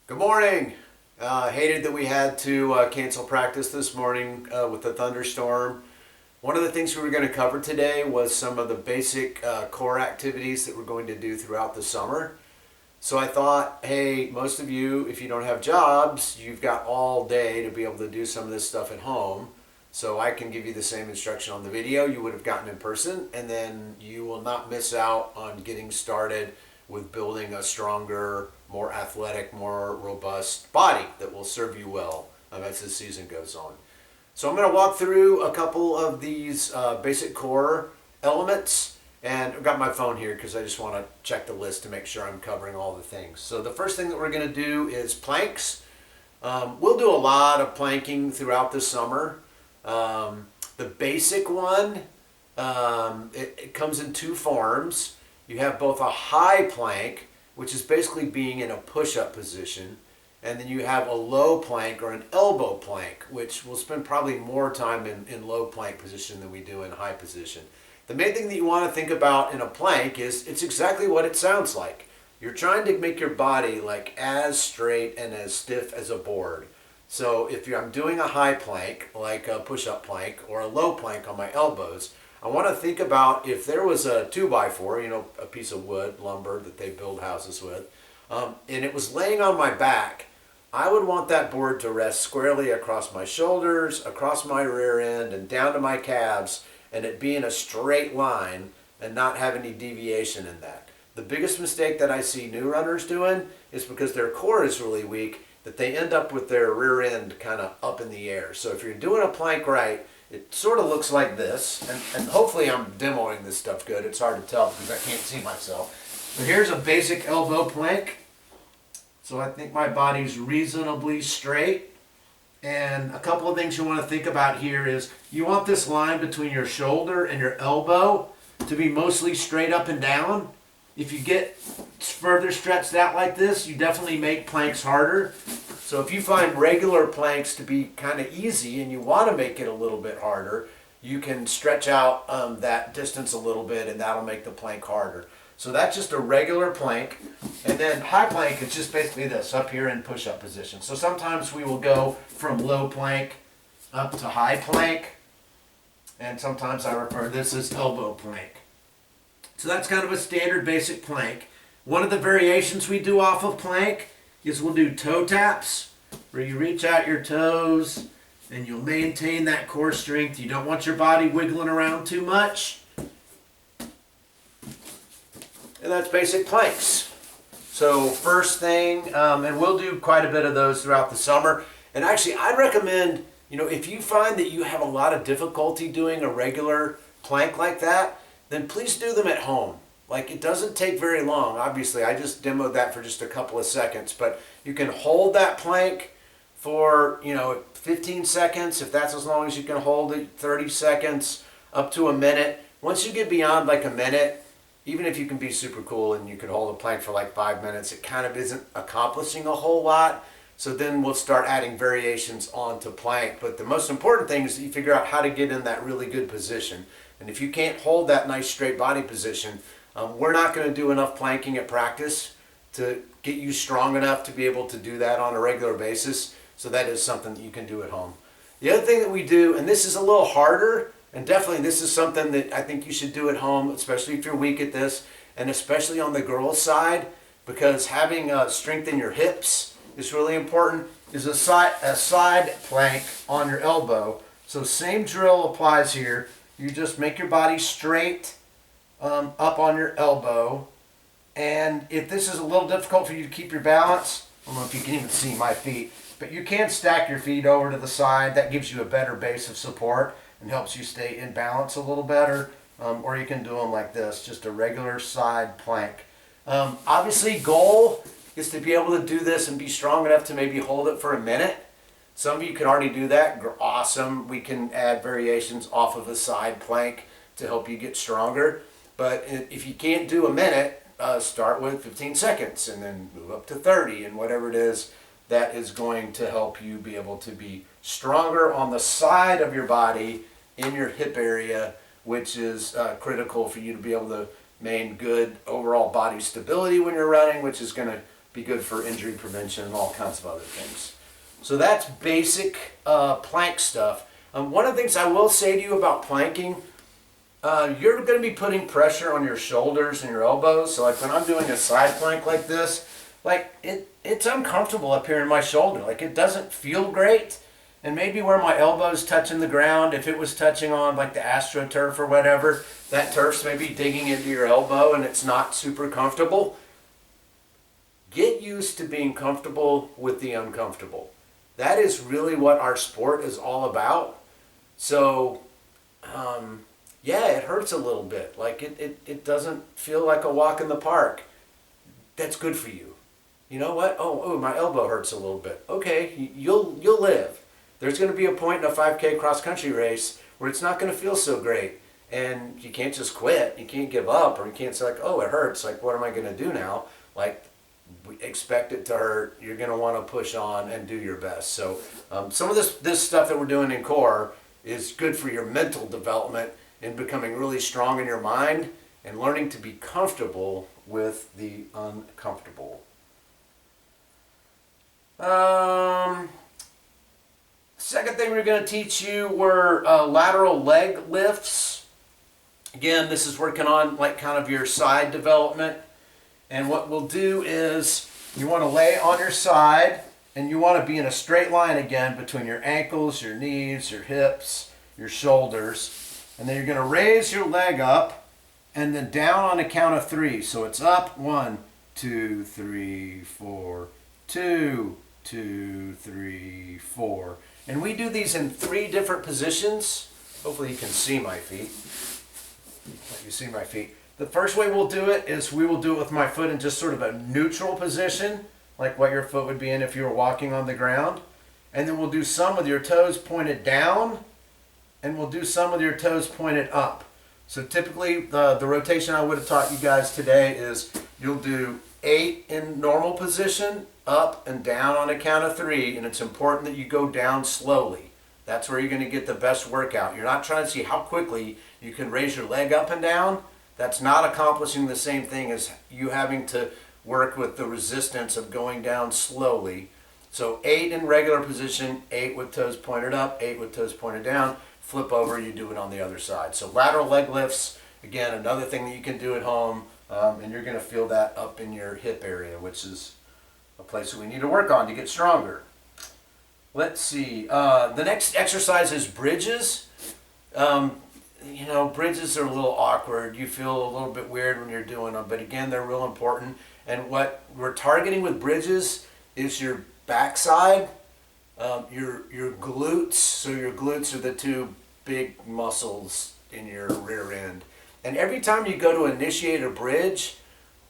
Good morning. Hated that we had to cancel practice this morning with the thunderstorm. One of the things we were going to cover today was some of the basic core activities that we're going to do throughout the summer. So I thought, hey, most of you, if you don't have jobs, you've got all day to be able to do some of this stuff at home. So I can give you the same instruction on the video you would have gotten in person, and then you will not miss out on getting started with building a stronger, more athletic, more robust body that will serve you well as the season goes on. So I'm going to walk through a couple of these basic core elements, and I've got my phone here because I just want to check the list to make sure I'm covering all the things. So the first thing that we're going to do is planks. We'll do a lot of planking throughout the summer. The basic one, it comes in two forms. You have both a high plank, which is basically being in a push-up position, and then you have a low plank or an elbow plank, which we'll spend probably more time in low plank position than we do in high position. The main thing that you want to think about in a plank is it's exactly what it sounds like. You're trying to make your body like as straight and as stiff as a board. So if I'm doing a high plank, like a push-up plank, or a low plank on my elbows, I want to think about if there was a 2x4, a piece of wood, lumber that they build houses with, and it was laying on my back, I would want that board to rest squarely across my shoulders, across my rear end, and down to my calves, and it be in a straight line and not have any deviation in that. The biggest mistake that I see new runners doing is because their core is really weak, that they end up with their rear end kind of up in the air. So if you're doing a plank right, it sort of looks like this, and hopefully I'm demoing this stuff good. It's hard to tell because I can't see myself. But here's a basic elbow plank. So I think my body's reasonably straight. And a couple of things you want to think about here is you want this line between your shoulder and your elbow to be mostly straight up and down. If you get further stretched out like this, you definitely make planks harder. So if you find regular planks to be kind of easy and you want to make it a little bit harder, you can stretch out that distance a little bit, and that'll make the plank harder. So that's just a regular plank. And then high plank is just basically this, up here in push-up position. So sometimes we will go from low plank up to high plank, and sometimes I refer to this as elbow plank. So that's kind of a standard basic plank. One of the variations we do off of plank is we'll do toe taps, where you reach out your toes and you'll maintain that core strength. You don't want your body wiggling around too much. And that's basic planks. So first thing, and we'll do quite a bit of those throughout the summer. And actually, I'd recommend, if you find that you have a lot of difficulty doing a regular plank like that, then please do them at home. Like, it doesn't take very long. Obviously, I just demoed that for just a couple of seconds, but you can hold that plank for, 15 seconds, if that's as long as you can hold it, 30 seconds, up to a minute. Once you get beyond like a minute, even if you can be super cool and you can hold a plank for like 5 minutes, it kind of isn't accomplishing a whole lot. So then we'll start adding variations onto plank. But the most important thing is that you figure out how to get in that really good position. And if you can't hold that nice straight body position, we're not going to do enough planking at practice to get you strong enough to be able to do that on a regular basis. So that is something that you can do at home. The other thing that we do, and this is a little harder, and definitely this is something that I think you should do at home, especially if you're weak at this, and especially on the girls' side, because having strength in your hips is really important, is a side plank on your elbow. So same drill applies here. You just make your body straight up on your elbow. And if this is a little difficult for you to keep your balance, I don't know if you can even see my feet, but you can stack your feet over to the side. That gives you a better base of support and helps you stay in balance a little better. Or you can do them like this, just a regular side plank. Obviously, goal is to be able to do this and be strong enough to maybe hold it for a minute. Some of you can already do that. Awesome. We can add variations off of a side plank to help you get stronger. But if you can't do a minute, start with 15 seconds and then move up to 30 and whatever it is that is going to help you be able to be stronger on the side of your body in your hip area, which is critical for you to be able to maintain good overall body stability when you're running, which is going to be good for injury prevention and all kinds of other things. So that's basic plank stuff. One of the things I will say to you about planking, you're going to be putting pressure on your shoulders and your elbows. So like when I'm doing a side plank like this, like it's uncomfortable up here in my shoulder. Like it doesn't feel great. And maybe where my elbow's touching the ground, if it was touching on like the AstroTurf or whatever, that turf's maybe digging into your elbow and it's not super comfortable. Get used to being comfortable with the uncomfortable. That is really what our sport is all about. So, yeah, it hurts a little bit. Like it doesn't feel like a walk in the park. That's good for you. You know what? Oh, my elbow hurts a little bit. Okay, you'll live. There's going to be a point in a 5K cross-country race where it's not going to feel so great. And you can't just quit. You can't give up, or you can't say like, oh, it hurts. Like, what am I going to do now? Like, expect it to hurt. You're going to want to push on and do your best. So some of this stuff that we're doing in core is good for your mental development and becoming really strong in your mind and learning to be comfortable with the uncomfortable. Second thing we're going to teach you were lateral leg lifts. Again, this is working on like kind of your side development. And what we'll do is you want to lay on your side and you want to be in a straight line again between your ankles, your knees, your hips, your shoulders. And then you're going to raise your leg up and then down on a count of 3. So it's up, 1, 2, 3, 4, 2, 2, 3, 4. And we do these in 3 different positions. Hopefully you can see my feet. Let you see my feet. The first way we'll do it is we will do it with my foot in just sort of a neutral position, like what your foot would be in if you were walking on the ground. And then we'll do some with your toes pointed down, and we'll do some with your toes pointed up. So typically the rotation I would have taught you guys today is you'll do 8 in normal position, up and down on a count of 3, and it's important that you go down slowly. That's where you're going to get the best workout. You're not trying to see how quickly you can raise your leg up and down. That's not accomplishing the same thing as you having to work with the resistance of going down slowly. So 8 in regular position, 8 with toes pointed up, 8 with toes pointed down. Flip over, you do it on the other side. So lateral leg lifts, again, another thing that you can do at home, and you're going to feel that up in your hip area, which is a place that we need to work on to get stronger. Let's see. The next exercise is bridges. Bridges are a little awkward. You feel a little bit weird when you're doing them, but again, they're real important. And what we're targeting with bridges is your backside, your glutes. So your glutes are the 2 big muscles in your rear end. And every time you go to initiate a bridge,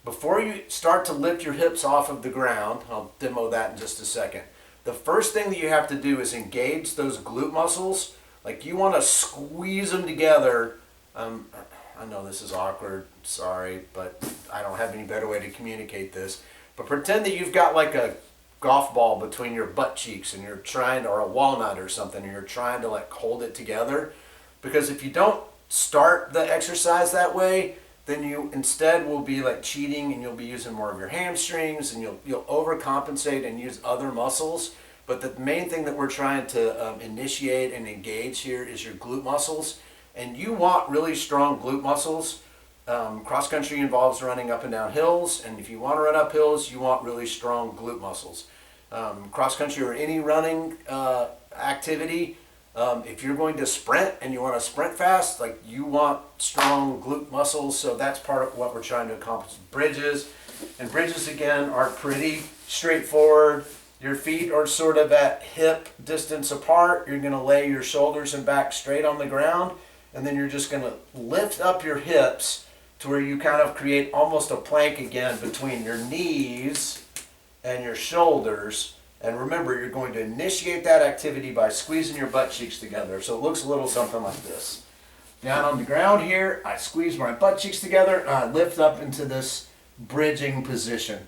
before you start to lift your hips off of the ground, I'll demo that in just a second, the first thing that you have to do is engage those glute muscles. Like you want to squeeze them together. I know this is awkward, sorry, but I don't have any better way to communicate this. But pretend that you've got like a golf ball between your butt cheeks and you're trying, or a walnut or something, and you're trying to like hold it together. Because if you don't start the exercise that way, then you instead will be like cheating and you'll be using more of your hamstrings and you'll overcompensate and use other muscles. But the main thing that we're trying to initiate and engage here is your glute muscles. And you want really strong glute muscles. Cross country involves running up and down hills, and if you want to run up hills, you want really strong glute muscles. Cross country or any running activity, if you're going to sprint and you want to sprint fast, like you want strong glute muscles, so that's part of what we're trying to accomplish. Bridges, and bridges again are pretty straightforward. Your feet are sort of at hip distance apart. You're going to lay your shoulders and back straight on the ground, and then you're just going to lift up your hips to where you kind of create almost a plank again between your knees and your shoulders. And remember, you're going to initiate that activity by squeezing your butt cheeks together. So it looks a little something like this. Down on the ground here, I squeeze my butt cheeks together, and I lift up into this bridging position.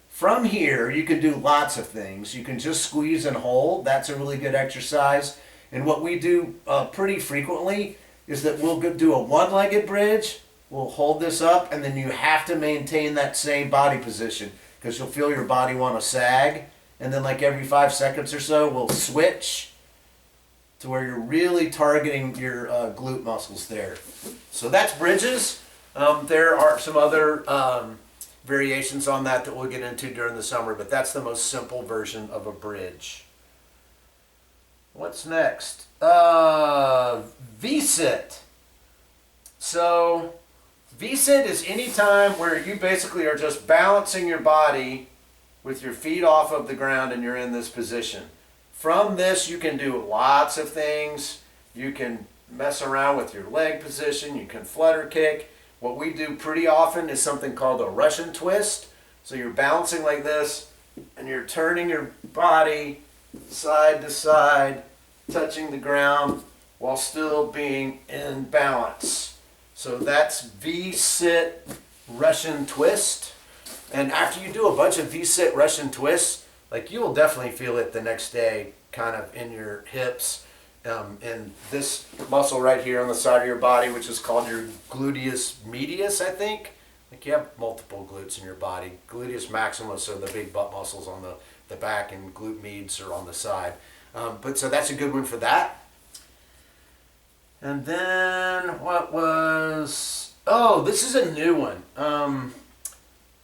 From here, you can do lots of things. You can just squeeze and hold. That's a really good exercise. And what we do pretty frequently is that we'll do a one-legged bridge. We'll hold this up, and then you have to maintain that same body position. because you'll feel your body want to sag. And then like every 5 seconds or so, we'll switch to where you're really targeting your glute muscles there. So that's bridges. There are some other variations on that we'll get into during the summer, but that's the most simple version of a bridge. What's next? V-sit. So V-sit is any time where you basically are just balancing your body with your feet off of the ground and you're in this position. From this, you can do lots of things. You can mess around with your leg position. You can flutter kick. What we do pretty often is something called a Russian twist. So you're balancing like this, and you're turning your body side to side, touching the ground while still being in balance. So that's V-sit Russian twist. And after you do a bunch of V-sit Russian twists, like you will definitely feel it the next day, kind of in your hips, and this muscle right here on the side of your body, which is called your gluteus medius, I think. Like you have multiple glutes in your body. Gluteus maximus are the big butt muscles on the back, and glute medius are on the side. But so that's a good one for that. And then this is a new one.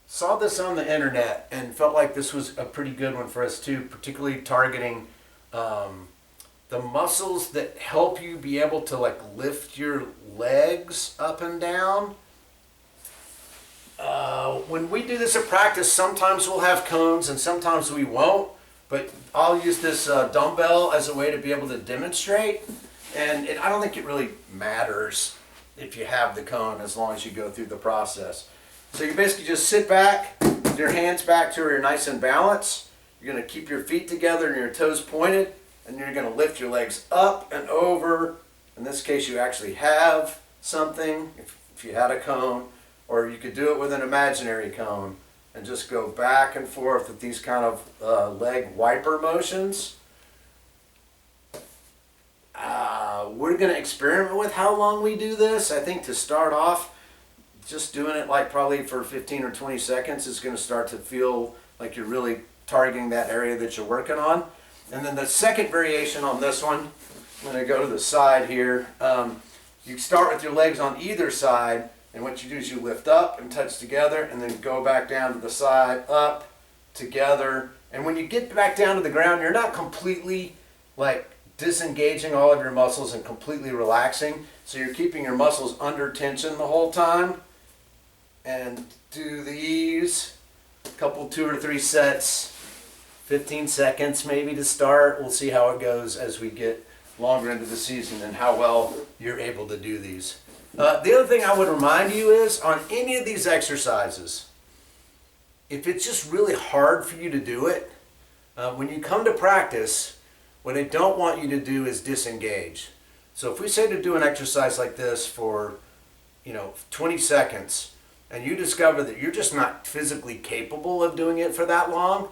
Saw this on the internet and felt like this was a pretty good one for us too, particularly targeting the muscles that help you be able to like lift your legs up and down. When we do this at practice, sometimes we'll have cones and sometimes we won't, but I'll use this dumbbell as a way to be able to demonstrate. And I don't think it really matters if you have the cone as long as you go through the process. So you basically just sit back, with your hands back to where you're nice and balanced. You're going to keep your feet together and your toes pointed, and you're going to lift your legs up and over. In this case, you actually have something, if you had a cone, or you could do it with an imaginary cone and just go back and forth with these kind of leg wiper motions. We're going to experiment with how long we do this. I think to start off, just doing it like probably for 15 or 20 seconds is going to start to feel like you're really targeting that area that you're working on. And then the second variation on this one, I'm going to go to the side here. You start with your legs on either side, and what you do is you lift up and touch together and then go back down to the side, up, together. And when you get back down to the ground, you're not completely like disengaging all of your muscles and completely relaxing. So you're keeping your muscles under tension the whole time. And do these, a couple, 2 or 3 sets, 15 seconds maybe to start. We'll see how it goes as we get longer into the season and how well you're able to do these. The other thing I would remind you is on any of these exercises, if it's just really hard for you to do it, when you come to practice, what I don't want you to do is disengage. So if we say to do an exercise like this for 20 seconds, and you discover that you're just not physically capable of doing it for that long,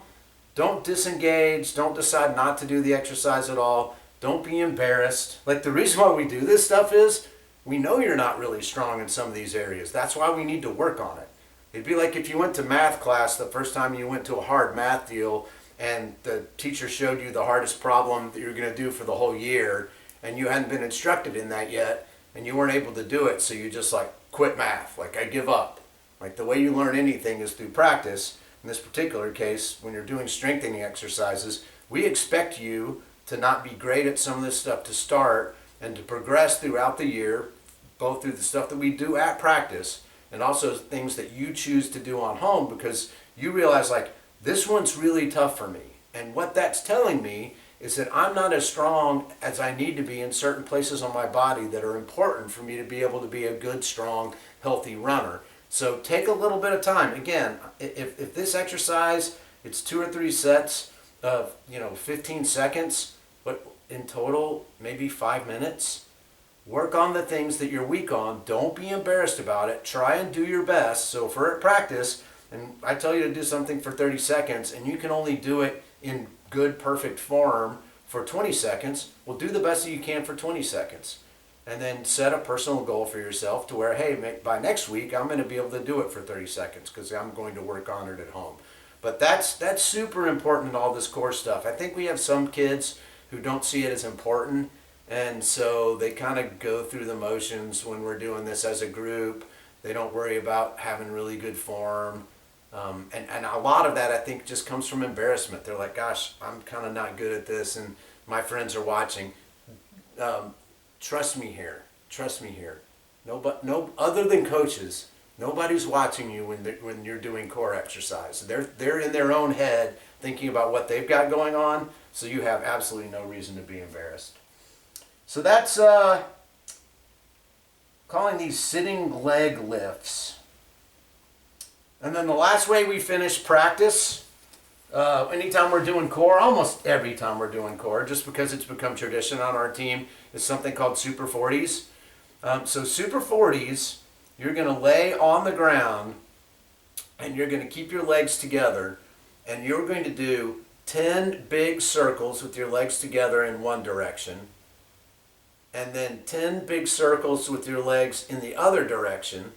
don't disengage, don't decide not to do the exercise at all, don't be embarrassed. Like the reason why we do this stuff is we know you're not really strong in some of these areas. That's why we need to work on it. It'd be like if you went to math class the first time you went to a hard math deal and the teacher showed you the hardest problem that you're going to do for the whole year and you hadn't been instructed in that yet and you weren't able to do it, so you just like quit math, like I give up. Like the way you learn anything is through practice. In this particular case, when you're doing strengthening exercises, we expect you to not be great at some of this stuff to start and to progress throughout the year, both through the stuff that we do at practice and also things that you choose to do on home, because you realize like this one's really tough for me. And what that's telling me is that I'm not as strong as I need to be in certain places on my body that are important for me to be able to be a good, strong, healthy runner. So take a little bit of time. Again, if this exercise, it's 2 or 3 sets of 15 seconds, but in total, maybe 5 minutes. Work on the things that you're weak on. Don't be embarrassed about it. Try and do your best. So if we're at practice, and I tell you to do something for 30 seconds, and you can only do it in good, perfect form for 20 seconds, well, do the best that you can for 20 seconds. And then set a personal goal for yourself to where, hey, by next week, I'm going to be able to do it for 30 seconds because I'm going to work on it at home. But that's super important in all this core stuff. I think we have some kids who don't see it as important, and so they kind of go through the motions when we're doing this as a group. They don't worry about having really good form. And a lot of that, I think, just comes from embarrassment. They're like, gosh, I'm kind of not good at this, and my friends are watching. Trust me here. Trust me here. No, other than coaches, nobody's watching you when you're doing core exercise. They're in their own head thinking about what they've got going on, so you have absolutely no reason to be embarrassed. So that's calling these sitting leg lifts. And then the last way we finish practice, anytime we're doing core, almost every time we're doing core, just because it's become tradition on our team, is something called Super 40s. So Super 40s, you're going to lay on the ground and you're going to keep your legs together, and you're going to do 10 big circles with your legs together in one direction, and then 10 big circles with your legs in the other direction.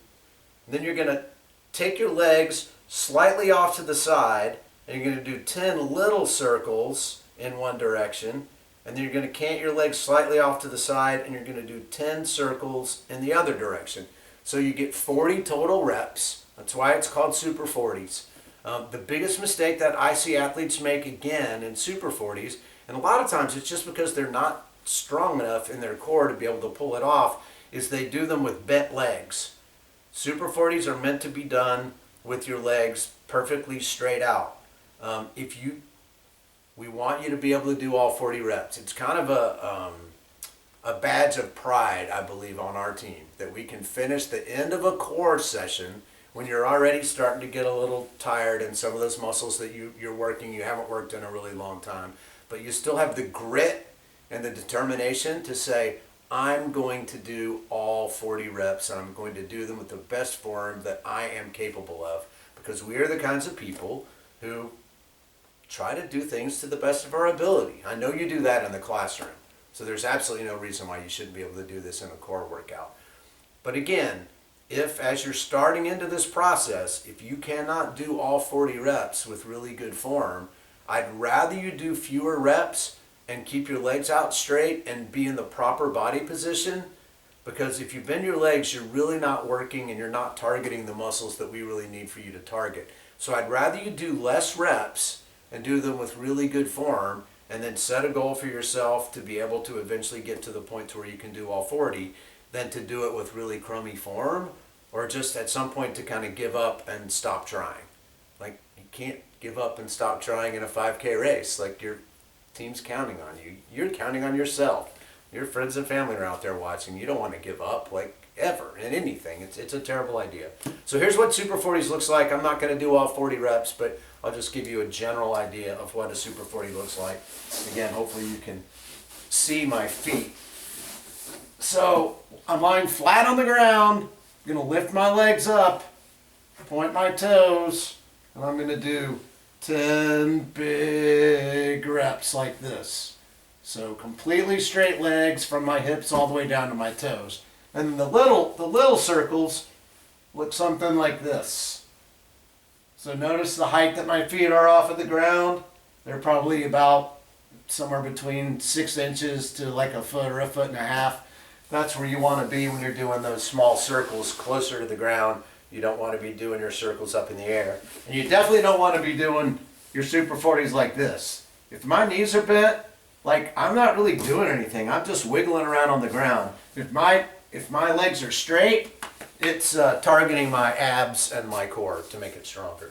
And then you're going to take your legs slightly off to the side, and you're going to do 10 little circles in one direction, and then you're going to cant your legs slightly off to the side, and you're going to do 10 circles in the other direction. So you get 40 total reps. That's why it's called Super 40s. The biggest mistake that I see athletes make, again, in Super 40s, and a lot of times it's just because they're not strong enough in their core to be able to pull it off, is they do them with bent legs. Super 40s are meant to be done with your legs perfectly straight out. We want you to be able to do all 40 reps. It's kind of a badge of pride, I believe, on our team, that we can finish the end of a core session when you're already starting to get a little tired and some of those muscles that you're working, you haven't worked in a really long time. But you still have the grit and the determination to say, I'm going to do all 40 reps, and I'm going to do them with the best form that I am capable of, because we are the kinds of people who try to do things to the best of our ability. I know you do that in the classroom, so there's absolutely no reason why you shouldn't be able to do this in a core workout. But again, if as you're starting into this process, if you cannot do all 40 reps with really good form, I'd rather you do fewer reps and keep your legs out straight and be in the proper body position, because if you bend your legs, you're really not working and you're not targeting the muscles that we really need for you to target. So I'd rather you do less reps and do them with really good form, and then set a goal for yourself to be able to eventually get to the point to where you can do all 40, than to do it with really crummy form, or just at some point to kind of give up and stop trying. Like, you can't give up and stop trying in a 5K race. Like, your team's counting on you. You're counting on yourself. Your friends and family are out there watching. You don't want to give up, like, ever, in anything. It's a terrible idea. So here's what Super 40s looks like. I'm not going to do all 40 reps, but I'll just give you a general idea of what a Super 40 looks like. Again, hopefully you can see my feet. So I'm lying flat on the ground. I'm going to lift my legs up, point my toes, and I'm going to do 10 big reps like this. So completely straight legs from my hips all the way down to my toes. And the little circles look something like this. So notice the height that my feet are off of the ground. They're probably about somewhere between 6 inches to like a foot or a foot and a half. That's where you want to be when you're doing those small circles closer to the ground. You don't want to be doing your circles up in the air. And you definitely don't want to be doing your Super 40s like this. If my knees are bent, like, I'm not really doing anything. I'm just wiggling around on the ground. If my legs are straight, it's targeting my abs and my core to make it stronger.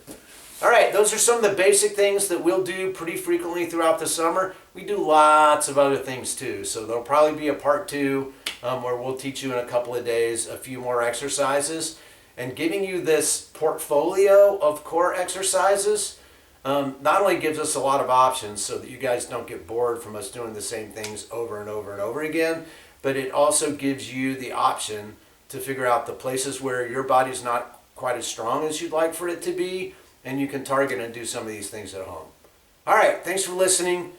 All right, those are some of the basic things that we'll do pretty frequently throughout the summer. We do lots of other things too. So there'll probably be a part 2 where we'll teach you in a couple of days a few more exercises. And giving you this portfolio of core exercises not only gives us a lot of options so that you guys don't get bored from us doing the same things over and over and over again, but it also gives you the option to figure out the places where your body's not quite as strong as you'd like for it to be, and you can target and do some of these things at home. All right, thanks for listening.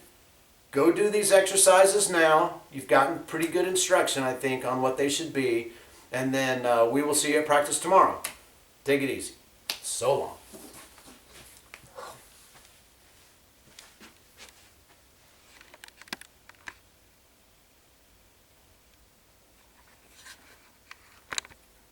Go do these exercises now. You've gotten pretty good instruction, I think, on what they should be. And then we will see you at practice tomorrow. Take it easy. So long.